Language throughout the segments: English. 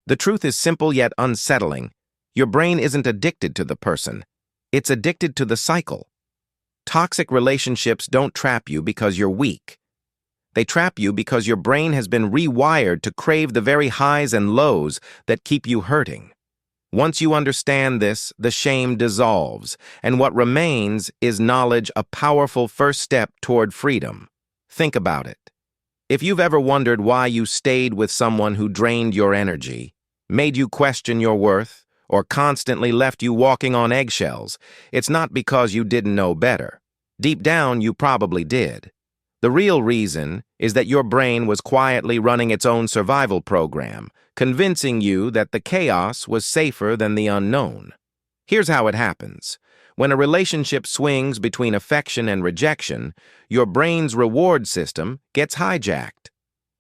The truth is simple yet unsettling. Your brain isn't addicted to the person. It's addicted to the cycle. Toxic relationships don't trap you because you're weak. They trap you because your brain has been rewired to crave the very highs and lows that keep you hurting. Once you understand this, the shame dissolves, and what remains is knowledge, a powerful first step toward freedom. Think about it. If you've ever wondered why you stayed with someone who drained your energy, made you question your worth, or constantly left you walking on eggshells, it's not because you didn't know better. Deep down, you probably did. The real reason is that your brain was quietly running its own survival program, convincing you that the chaos was safer than the unknown. Here's how it happens. When a relationship swings between affection and rejection, your brain's reward system gets hijacked.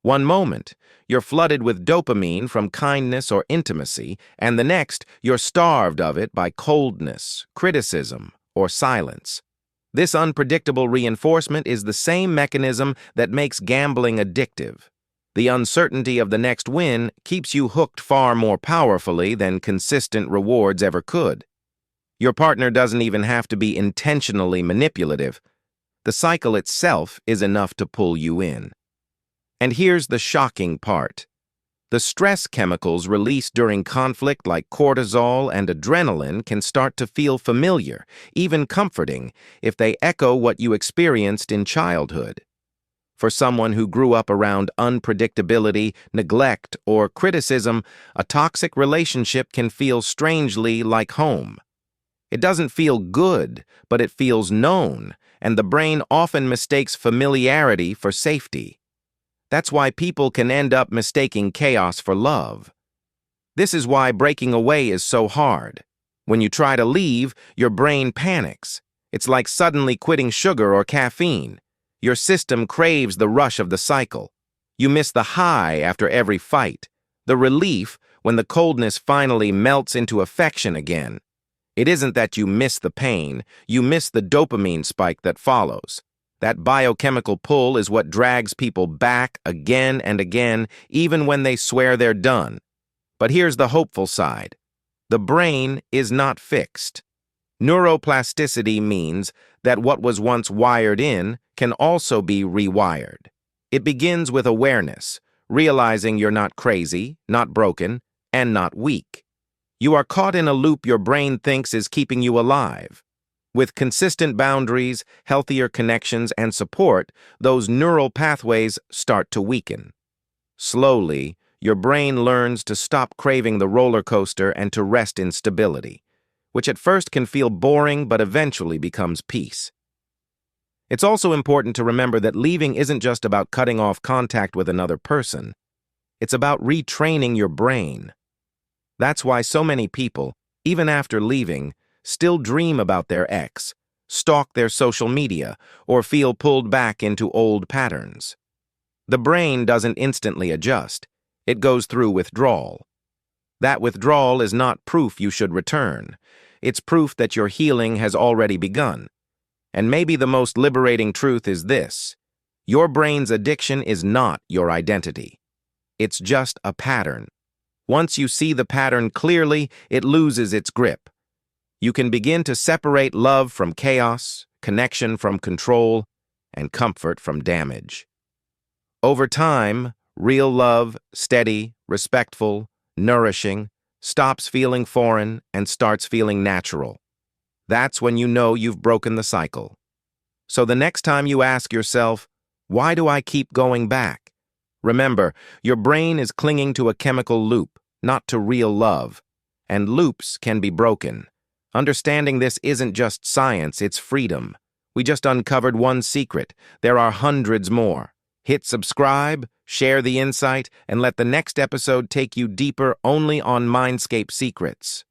One moment, you're flooded with dopamine from kindness or intimacy, and the next, you're starved of it by coldness, criticism, or silence. This unpredictable reinforcement is the same mechanism that makes gambling addictive. The uncertainty of the next win keeps you hooked far more powerfully than consistent rewards ever could. Your partner doesn't even have to be intentionally manipulative. The cycle itself is enough to pull you in. And here's the shocking part. The stress chemicals released during conflict like cortisol and adrenaline can start to feel familiar, even comforting, if they echo what you experienced in childhood. For someone who grew up around unpredictability, neglect, or criticism, a toxic relationship can feel strangely like home. It doesn't feel good, but it feels known, and the brain often mistakes familiarity for safety. That's why people can end up mistaking chaos for love. This is why breaking away is so hard. When you try to leave, your brain panics. It's like suddenly quitting sugar or caffeine. Your system craves the rush of the cycle. You miss the high after every fight, the relief when the coldness finally melts into affection again. It isn't that you miss the pain, you miss the dopamine spike that follows. That biochemical pull is what drags people back again and again, even when they swear they're done. But here's the hopeful side. The brain is not fixed. Neuroplasticity means that what was once wired in can also be rewired. It begins with awareness, realizing you're not crazy, not broken, and not weak. You are caught in a loop your brain thinks is keeping you alive. With consistent boundaries, healthier connections, and support, those neural pathways start to weaken. Slowly, your brain learns to stop craving the roller coaster and to rest in stability, which at first can feel boring but eventually becomes peace. It's also important to remember that leaving isn't just about cutting off contact with another person. It's about retraining your brain. That's why so many people, even after leaving, still dream about their ex, stalk their social media, or feel pulled back into old patterns. The brain doesn't instantly adjust. It goes through withdrawal. That withdrawal is not proof you should return. It's proof that your healing has already begun. And maybe the most liberating truth is this: your brain's addiction is not your identity. It's just a pattern. Once you see the pattern clearly, it loses its grip. You can begin to separate love from chaos, connection from control, and comfort from damage. Over time, real love, steady, respectful, nourishing, stops feeling foreign and starts feeling natural. That's when you know you've broken the cycle. So the next time you ask yourself, why do I keep going back? Remember, your brain is clinging to a chemical loop, not to real love, and loops can be broken. Understanding this isn't just science, it's freedom. We just uncovered one secret. There are hundreds more. Hit subscribe, share the insight, and let the next episode take you deeper only on Mindscape Secrets.